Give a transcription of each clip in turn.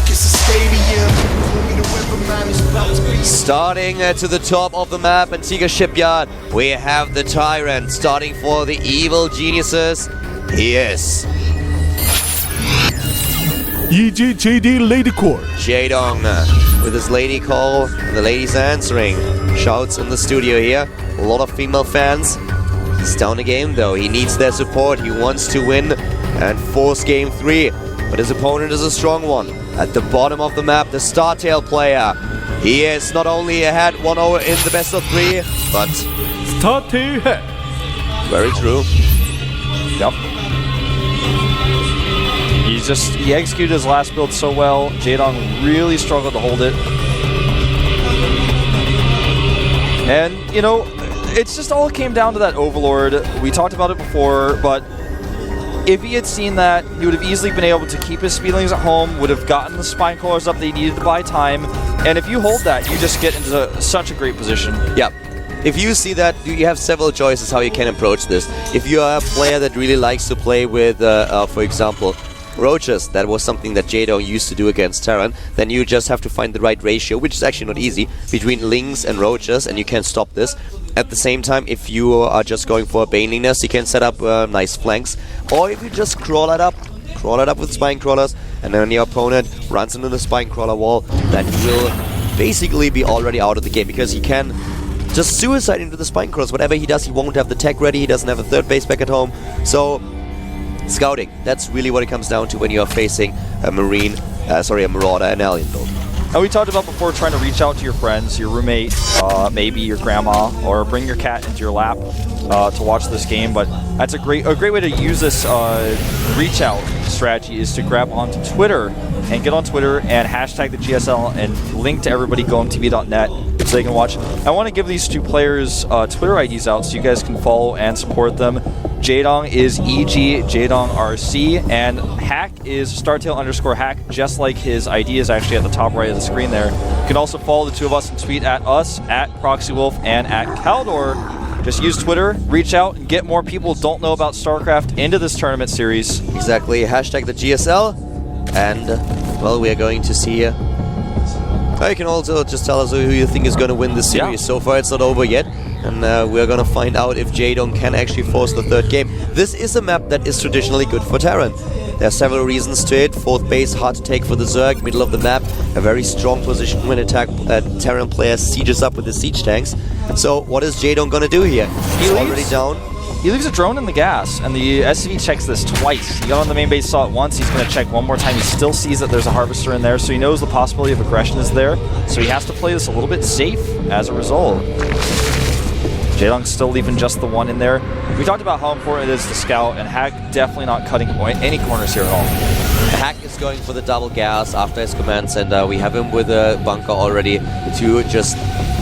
like it's a stadium. The weatherman is about to be. Starting to the top of the map, Antigua Shipyard, we have the Tyrant starting for the evil geniuses. He is EGJD Lady Core. Jaedong with his lady call, and the ladies answering. Shouts in the studio here. A lot of female fans. He's down a game though. He needs their support. He wants to win and force game 3. But his opponent is a strong one. At the bottom of the map, the Startail player. He is not only ahead 1-0 in the best of 3, but Startail head. very true. Yep. He executed his last build so well. Jaedong really struggled to hold it. And, you know, it's just all came down to that Overlord. We talked about it before, but if he had seen that, he would have easily been able to keep his speedlings at home, would have gotten the spine crawlers up that he needed to buy time. And if you hold that, you just get into such a great position. Yep. If you see that, you have several choices how you can approach this. If you are a player that really likes to play with, for example, roaches, that was something that Jaedong used to do against Terran, then you just have to find the right ratio, which is actually not easy, between lings and roaches, and you can stop this. At the same time, if you are just going for a baneling nest, you can set up nice flanks, or if you just crawl it up with spine crawlers, and then your opponent runs into the spine crawler wall, that will basically be already out of the game, because he can just suicide into the spine crawlers. Whatever he does, he won't have the tech ready, he doesn't have a third base back at home, so scouting, that's really what it comes down to when you are facing a Marauder and Alien build. And we talked about before trying to reach out to your friends, your roommate, maybe your grandma, or bring your cat into your lap to watch this game. But that's a great way to use this reach out strategy is to grab onto Twitter and get on Twitter and hashtag the GSL and link to everybody GOMTV.net so they can watch. I want to give these two players Twitter IDs out so you guys can follow and support them. Jaedong is EG Jaedong RC, and Hack is Startail_Hack, just like his ID is actually at the top right of the screen there. You can also follow the two of us and tweet at us, at ProxyWolf, and at Caldor. Just use Twitter, reach out, and get more people who don't know about StarCraft into this tournament series. Exactly, hashtag the GSL, and, well, we are going to see you can also just tell us who you think is going to win this series. Yeah. So far it's not over yet, and we're going to find out if Jaedong can actually force the third game. This is a map that is traditionally good for Terran. There are several reasons to it. Fourth base, hard to take for the Zerg, middle of the map, a very strong position when Terran player sieges up with the siege tanks. So what is Jaedong going to do here? He's already down. He leaves a drone in the gas, and the SCV checks this twice. He got on the main base, saw it once, he's going to check one more time. He still sees that there's a Harvester in there, so he knows the possibility of aggression is there. So he has to play this a little bit safe as a result. Jaedong's still leaving just the one in there. We talked about how important it is to scout, and Hack definitely not cutting any corners here at all. Hack is going for the double gas after his commands, and we have him with a bunker already to just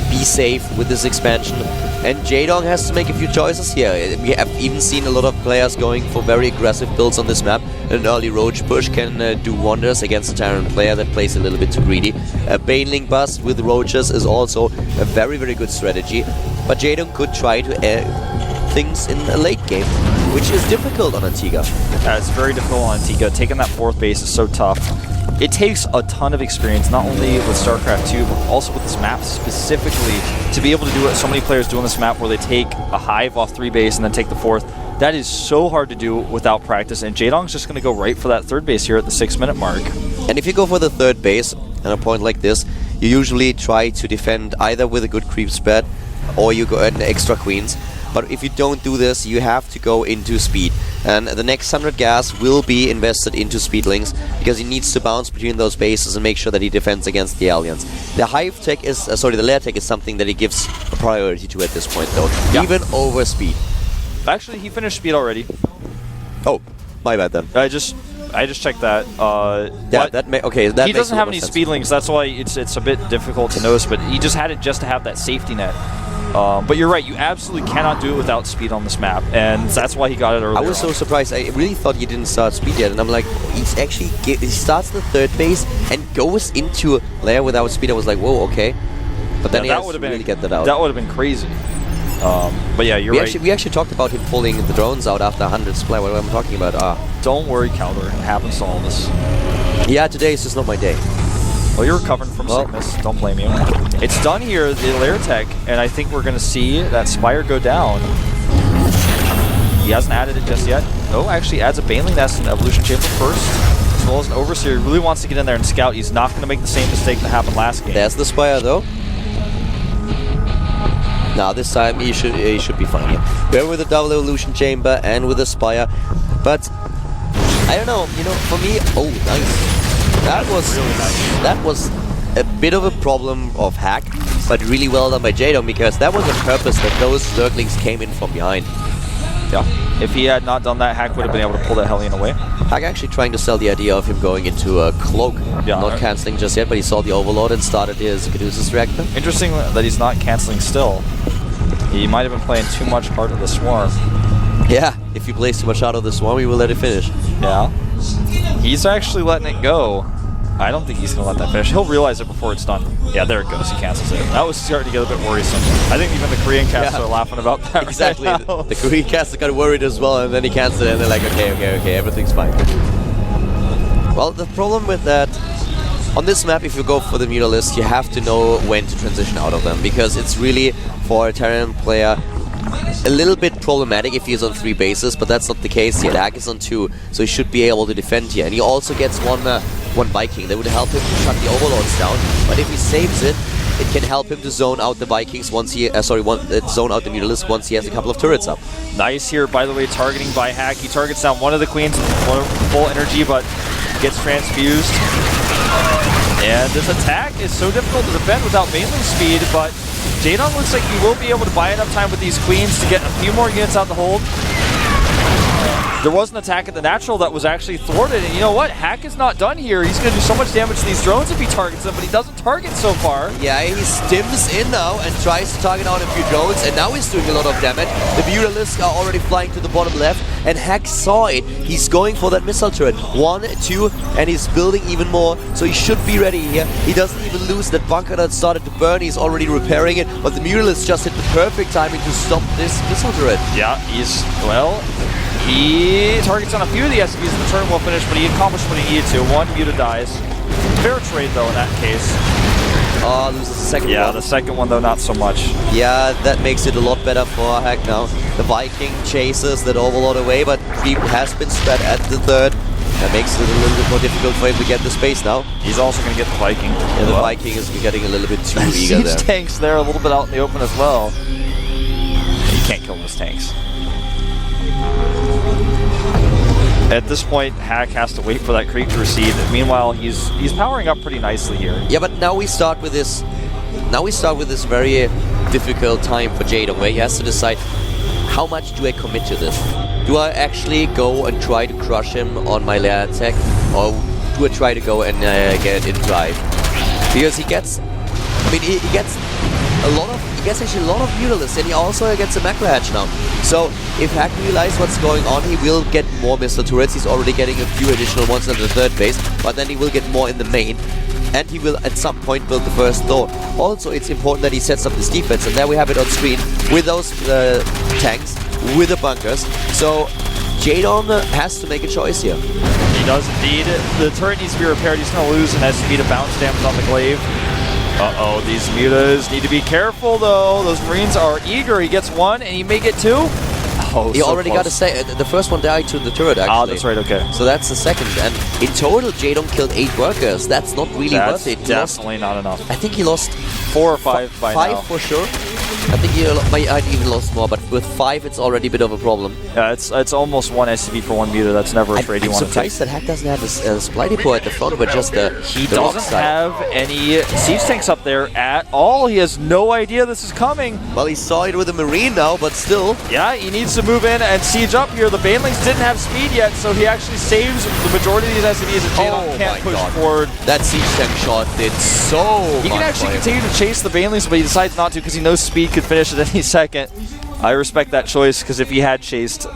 be safe with this expansion. And Jaedong has to make a few choices here. We have even seen a lot of players going for very aggressive builds on this map. An early Roach push can do wonders against a Terran player that plays a little bit too greedy. A Baneling bust with Roaches is also a very, very good strategy. But Jaedong could try to things in a late game, which is difficult on Antigua. Yeah, it's very difficult on Antigua. Taking that fourth base is so tough. It takes a ton of experience, not only with StarCraft 2, but also with this map specifically, to be able to do what so many players do on this map where they take a hive off 3 base and then take the 4th. That is so hard to do without practice, and Jaedong's just going to go right for that 3rd base here at the 6-minute mark. And if you go for the 3rd base at a point like this, you usually try to defend either with a good creep spread or you go in extra queens. But if you don't do this, you have to go into speed. And the next 100 gas will be invested into speedlings, because he needs to bounce between those bases and make sure that he defends against the aliens. The hive tech is, the lair tech is something that he gives a priority to at this point, though. Yeah. Even over speed. Actually, he finished speed already. Oh, my bad then. I just checked that. Yeah, that he doesn't have any speedlings. That's why it's a bit difficult to notice. But he just had it just to have that safety net. But you're right, you absolutely cannot do it without speed on this map, and that's why he got it earlier. I was so surprised. I really thought you didn't start speed yet, and I'm like, he starts the 3rd base and goes into a lair without speed. I was like, whoa, okay. But then he has to really get that out. That would have been crazy. But yeah, you're right. We actually talked about him pulling the drones out after 100 supply. What am I talking about? Don't worry, Calder. It happens to all of us. Yeah, today is just not my day. Well, you're recovering from sickness. Don't blame you. It's done here, the lair tech, and I think we're going to see that Spire go down. He hasn't added it just yet. Oh, actually adds a Baneling Nest in Evolution Chamber first, as well as an Overseer. He really wants to get in there and scout. He's not going to make the same mistake that happened last game. There's the Spire, though. Now this time he should be fine here. We're with the double Evolution Chamber and with the Spire, but I don't know. You know, for me, oh, nice. That was really nice. That was a bit of a problem of Hack, but really well done by Jadon, because that was on purpose that those Zerglings came in from behind. Yeah. If he had not done that, Hack would have been able to pull that Hellion away. Hack actually trying to sell the idea of him going into a cloak. Yeah, not cancelling just yet, but he saw the Overlord and started his Caduceus Reactor. Interesting that he's not cancelling still. He might have been playing too much Heart of the Swarm. Yeah, if he plays too much out of the Swarm, we will let it finish. Yeah. He's actually letting it go. I don't think he's going to let that finish. He'll realize it before it's done. Yeah, there it goes. He cancels it. That was starting to get a bit worrisome. I think even the Korean casters are laughing about that. Exactly. Right now. The Korean casters got worried as well, and then he canceled it, and they're like, okay, everything's fine. Well, the problem with that, on this map, if you go for the Mutalisk, you have to know when to transition out of them, because it's really, for a Terran player, a little bit problematic if he's on 3 bases, but that's not the case here. Hack is on 2, so he should be able to defend here. And he also gets one Viking. That would help him to shut the Overlords down, but if he saves it, it can help him to zone out the Vikings once he, zone out the Mutalisk once he has a couple of turrets up. Nice here, by the way, targeting by Hack. He targets down one of the Queens, full energy, but gets transfused. And this attack is so difficult to defend without Baneling speed, but Jadon looks like he will be able to buy enough time with these Queens to get a few more units out the hold. There was an attack at the natural that was actually thwarted, and you know what? Hack is not done here. He's going to do so much damage to these drones if he targets them, but he doesn't target so far. Yeah, he stims in now and tries to target out a few drones, and now he's doing a lot of damage. The Mutalisks are already flying to the bottom left, and Hack saw it. He's going for that missile turret. 1, 2, and he's building even more, so he should be ready here. He doesn't even lose that bunker that started to burn. He's already repairing it, but the Mutalisk just hit the perfect timing to stop this missile turret. Yeah, he targets on a few of the SCVs and the turn will finish, but he accomplished what he needed to. 1 Muta dies. Fair trade, though, in that case. Loses the second one. Yeah, the second one, though, not so much. Yeah, that makes it a lot better for Hack now. The Viking chases that Overlord away, but creep has been spread at the third. That makes it a little bit more difficult for him to get the space now. He's also going to get the Viking. Yeah, the Viking is getting a little bit too eager there. Tanks there a little bit out in the open as well. You can't kill those tanks. At this point, Hack has to wait for that creep to recede. Meanwhile, he's powering up pretty nicely here. Yeah, but now we start with this. Now we start with this very difficult time for Jadon, where he has to decide, how much do I commit to this? Do I actually go and try to crush him on my lair attack, or do I try to go and get it in drive? Because he gets, I mean, he gets actually a lot of Mutalisks, and he also gets a macro hatch now. So if Hack realizes what's going on, he will get more missile turrets. He's already getting a few additional ones at the third base, but then he will get more in the main, and he will at some point build the first door. Also, it's important that he sets up this defense, and there we have it on screen with those tanks, with the bunkers. So Jadon has to make a choice here. He does indeed. The turret needs to be repaired. He's going to lose an SCV to bounce damage on the glaive. Uh-oh, these mutas need to be careful, though. Those Marines are eager. He gets 1, and he may get 2. Oh, he already got to say, the first one died to the turret, actually. Ah, that's right, okay. So that's the second, and in total, Jadon killed 8 workers. That's not really worth it. Definitely not enough. I think he lost 4 or 5 by now. 5 for sure. I think he might have even lost more, but with 5, it's already a bit of a problem. Yeah, it's almost 1 SCV for 1 muta. That's never a trade you want to take. I'm surprised that Hack doesn't have a supply depot at the front, but just he doesn't have any siege tanks up there at all. He has no idea this is coming. Well, he saw it with a Marine now, but still. Yeah, he needs to move in and siege up here. The Banelings didn't have speed yet, so he actually saves the majority of these SCVs, and Jadon can't push forward. That siege tank shot did so much. He can actually continue to chase the Banelings, but he decides not to because he knows speed could finish at any second. I respect that choice, because if he had chased,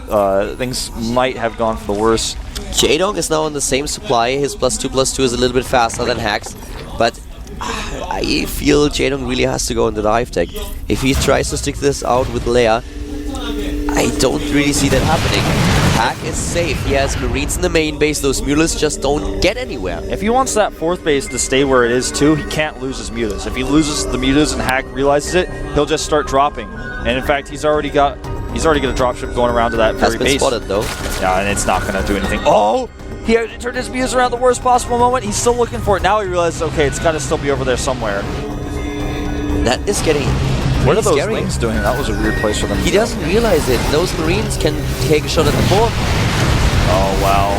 things might have gone for the worse. Jadon is now on the same supply. His +2/+2 is a little bit faster than Hack's, but I feel Jadon really has to go into the hive tech. If he tries to stick this out with Leia, I don't really see that happening. Hack is safe. He has Marines in the main base. Those Mulas just don't get anywhere. If he wants that 4th base to stay where it is too, he can't lose his Mutas. If he loses the Mutas and Hack realizes it, he'll just start dropping. And in fact, he's already got a dropship going around to that very Has been base. spotted though. Yeah, and it's not going to do anything. Oh! He had turned his Mutas around the worst possible moment. He's still looking for it. Now he realizes, okay, it's got to still be over there somewhere. That is getting What are those scary. Lings doing? That was a weird place for them. He doesn't realize it. Those Marines can take a shot at the 4th. Oh, wow.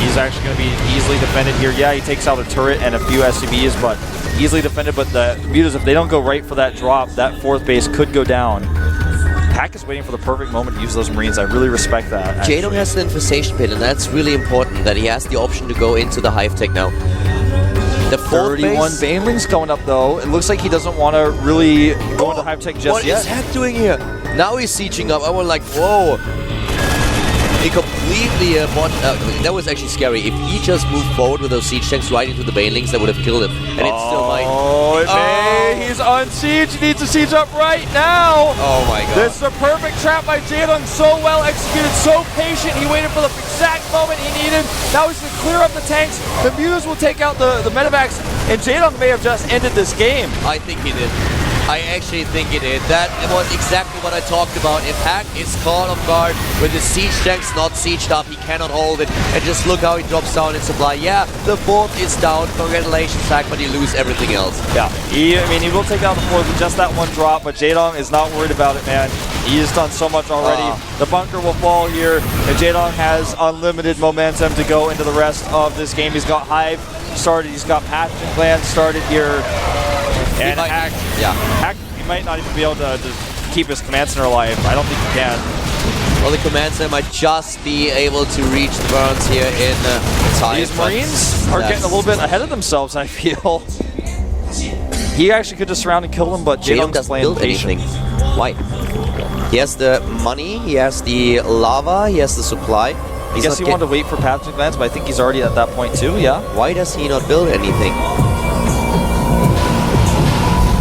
He's actually going to be easily defended here. Yeah, he takes out a turret and a few SCBs, but easily defended. But the Mutas, if they don't go right for that drop, that 4th base could go down. Hack is waiting for the perfect moment to use those Marines. I really respect that. Jaedong has the infestation pit, and that's really important that he has the option to go into the Hive Tech now. The 4th 31 base. Baneling's going up, though. It looks like he doesn't want to really go into Hive Tech just What yet. is Hack doing here? Now he's sieging up. I was like, whoa. He completely that was actually scary. If he just moved forward with those siege tanks right into the Banelings, that would have killed him. And it's still like, Oh, it may. He's on siege. He needs to siege up right now. oh my god. This is a perfect trap by Jaedong. So well executed, so patient. He waited for the exact moment he needed. Now he's going to clear up the tanks. The Mutas will take out the Medivacs, and Jaedong may have just ended this game. I think he did. I actually think he did. That was exactly what I talked about. If Hack is caught off guard with his siege tanks not sieged up, he cannot hold it. And just look how he drops down in supply. Yeah, the 4th is down. Congratulations, Hack, but you lose everything else. Yeah, he will take out the 4th with just that one drop, but Jaedong is not worried about it, man. He has done so much already. The bunker will fall here, and Jaedong has unlimited momentum to go into the rest of this game. He's got Hive started, he's got Pathogen Clan started here. And Hack, Hack, he might not even be able to keep his command center alive. I don't think he can. Well, the command center might just be able to reach the burns here in time. These Marines are getting a little bit ahead of themselves, I feel. He actually could just surround and kill them, but Jaedong Jaedong's doesn't playing build patient. anything. Why? He has the money, he has the lava, he has the supply. I guess he wanted to wait for Pathogen Clans, but I think he's already at that point too, yeah? Why does he not build anything?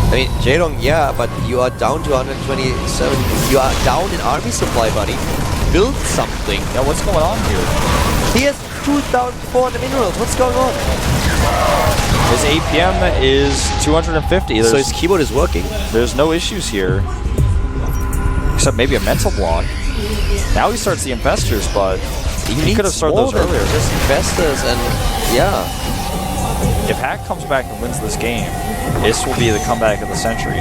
I mean, Jaedong, yeah, but you are down to 127. You are down in army supply, buddy. Build something. Yeah, what's going on here? He has 2,400 minerals. What's going on? His APM is 250. So his keyboard is working. There's no issues here. Except maybe a mental block. Now he starts the investors, but he could have started those earlier. Just investors and yeah. If Hack comes back and wins this game, this will be the comeback of the century.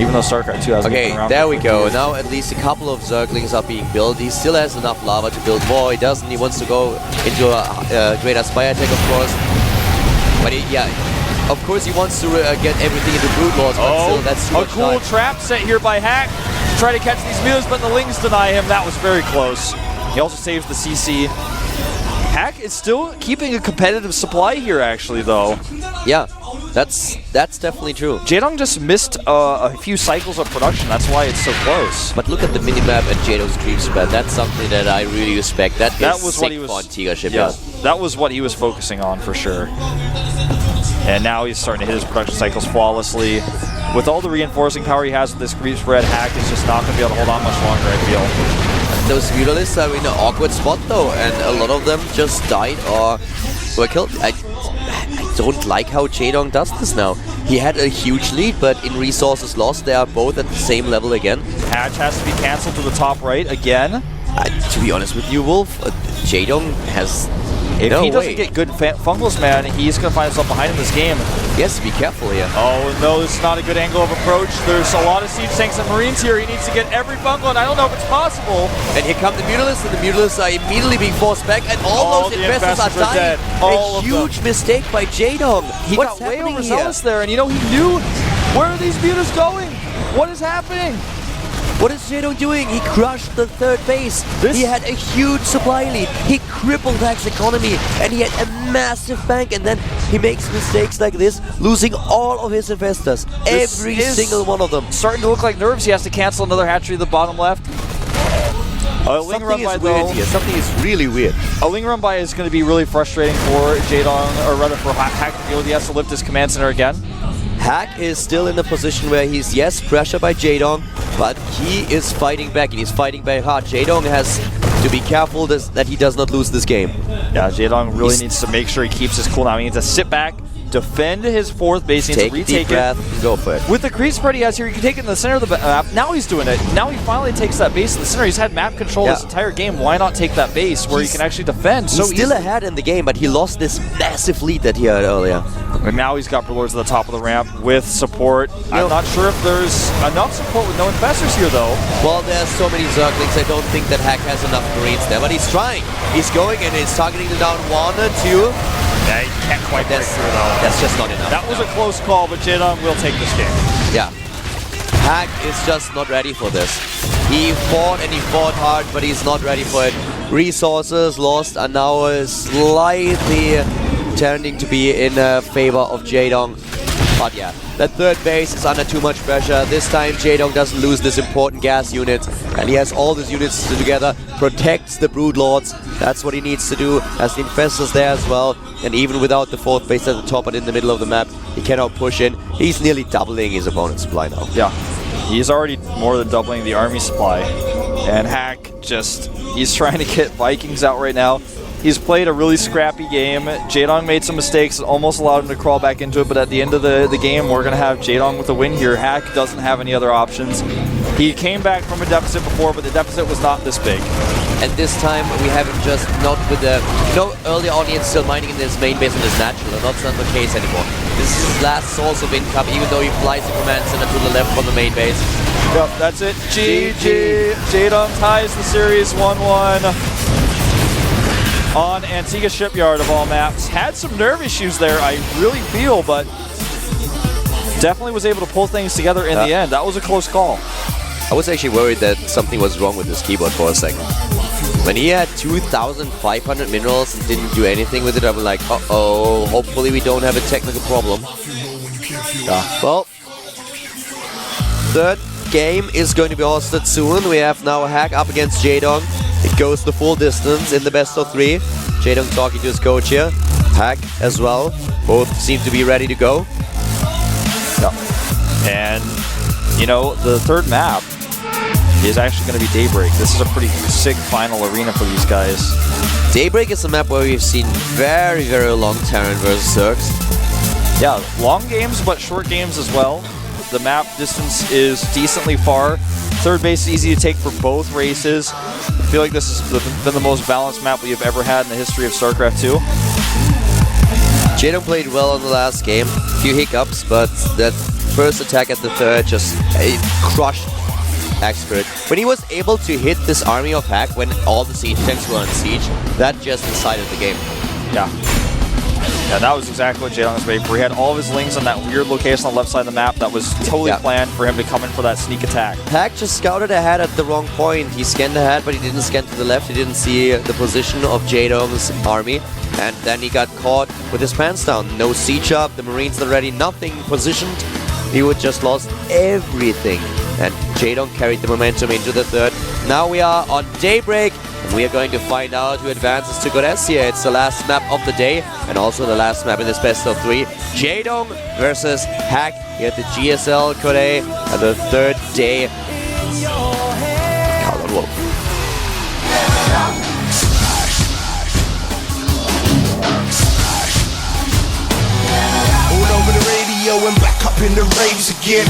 Even though StarCraft 2 hasn't been around. Okay, there we go. Now at least a couple of Zerglings are being built. He still has enough lava to build more. He doesn't. He wants to go into a greater spy attack, of course. But yeah, of course he wants to get everything into Brood Lords, but still, that's too much a cool time. trap set here by Hack to try to catch these Mutas, but the Lings deny him. That was very close. He also saves the CC. Hack is still keeping a competitive supply here, actually, though. Yeah, that's definitely true. Jaedong just missed a few cycles of production. That's why it's so close. But look at the minimap and Jaedong's creep spread. That's something that I really respect. That was what sick he was on Tiga ship. Yeah, that was what he was focusing on for sure. And now he's starting to hit his production cycles flawlessly. With all the reinforcing power he has with this creep spread, Hack is just not going to be able to hold on much longer, I feel. Those Mutalists are in an awkward spot though, and a lot of them just died or were killed. I don't like how Jaedong does this now. He had a huge lead, but in resources lost, they are both at the same level again. Hatch has to be cancelled to the top right again. To be honest with you, Wolf, Jaedong has If no he doesn't way. get good fungals, man, he's going to find himself behind in this game. He has to be careful here. Oh, no, this is not a good angle of approach. There's a lot of siege tanks and Marines here. He needs to get every fungal, and I don't know if it's possible. And here come the Mutalists, and the Mutalists are immediately being forced back, and all those the investors are investors are dying. dead. All a of them. huge mistake by Jaedong. He What's got way happening here? overzealous there, and you know, he knew where are these Mutas going? What is happening? What is Jaedong doing? He crushed the third base. He had a huge supply lead. He crippled Hack's economy, and he had a massive bank, and then he makes mistakes like this, losing all of his investors. Every single one of them. Starting to look like nerves. He has to cancel another hatchery at the bottom left. A Ling run Something by is weird though. here. Something is really weird. A Ling run by is going to be really frustrating for Jaedong, or rather for Hack to deal with. He has to lift his command center again. Hack is still in a position where he's, yes, pressured by Jaedong, but he is fighting back, and he's fighting back hard. Jaedong has to be careful that he does not lose this game. Yeah, Jaedong really needs to make sure he keeps his cooldown. He needs to sit back, defend his fourth base, he needs to retake it. And go for it. With the creep spread he has here, he can take it in the center of the map. Now he's doing it. Now he finally takes that base in the center. He's had map control this entire game. Why not take that base where he can actually defend so He's still ahead in the game, but he lost this massive lead that he had earlier. And now he's got Brewlords at the top of the ramp with support. I'm not sure if there's enough support with no infestors here, though. Well, there's so many Zerglings. I don't think that Hack has enough Marines there, but he's trying. He's going and he's targeting them down 1 or 2. Yeah, he can't quite break through, though. That's just not enough. That was a close call, but Jaedong will take this game. Yeah. Hack is just not ready for this. He fought and he fought hard, but he's not ready for it. Resources lost are now slightly turning to be in favor of Jaedong. But yeah, that third base is under too much pressure. This time Jaedong doesn't lose this important gas unit, and he has all these units together, protects the Broodlords. That's what he needs to do, as the Infestors there as well. And even without the fourth base at the top and in the middle of the map, he cannot push in. He's nearly doubling his opponent's supply now. Yeah, he's already more than doubling the army supply. And Hack he's trying to get Vikings out right now. He's played a really scrappy game. Jaedong made some mistakes, almost allowed him to crawl back into it, but at the end of the game, we're going to have Jaedong with a win here. Hack doesn't have any other options. He came back from a deficit before, but the deficit was not this big. And this time we have him just not with the... early on he's still mining in his main base on his natural, and that's not the case anymore. This is his last source of income, even though he flies the command center to the left from the main base. Yep, that's it. GG. Jaedong ties the series 1-1. On Antigua Shipyard of all maps. Had some nerve issues there, I really feel, but definitely was able to pull things together in the end. That was a close call. I was actually worried that something was wrong with this keyboard for a second. When he had 2,500 minerals and didn't do anything with it, I was like, uh-oh, hopefully we don't have a technical problem. Well, third game is going to be hosted soon. We have now Hack up against Jaedong. It goes the full distance in the best of 3. Jaedong talking to his coach here. Hack as well. Both seem to be ready to go. Yeah. And, the third map is actually going to be Daybreak. This is a pretty sick final arena for these guys. Daybreak is a map where we've seen very, very long Terran versus Zergs. Yeah, long games, but short games as well. The map distance is decently far. Third base is easy to take for both races. I feel like this has been the most balanced map we've ever had in the history of StarCraft 2. Jaedong played well in the last game. A few hiccups, but that first attack at the third just crushed Expert. When he was able to hit this army of Hack when all the siege tanks were on siege, that just decided the game. Yeah. Yeah, that was exactly what Jaedong was waiting for. He had all of his lings on that weird location on the left side of the map that was totally planned for him to come in for that sneak attack. Hack just scouted ahead at the wrong point. He scanned ahead, but he didn't scan to the left. He didn't see the position of Jaedong's army. And then he got caught with his pants down. No siege up, the Marines already nothing positioned. He would just lost everything. And Jaedong carried the momentum into the third. Now we are on Daybreak. And we are going to find out who advances to Goresia. It's the last map of the day and also the last map in this best of 3. Jaedong versus Hack here at the GSL Korea and the third day. Carl Wolf. All over the radio and back up in the raves again.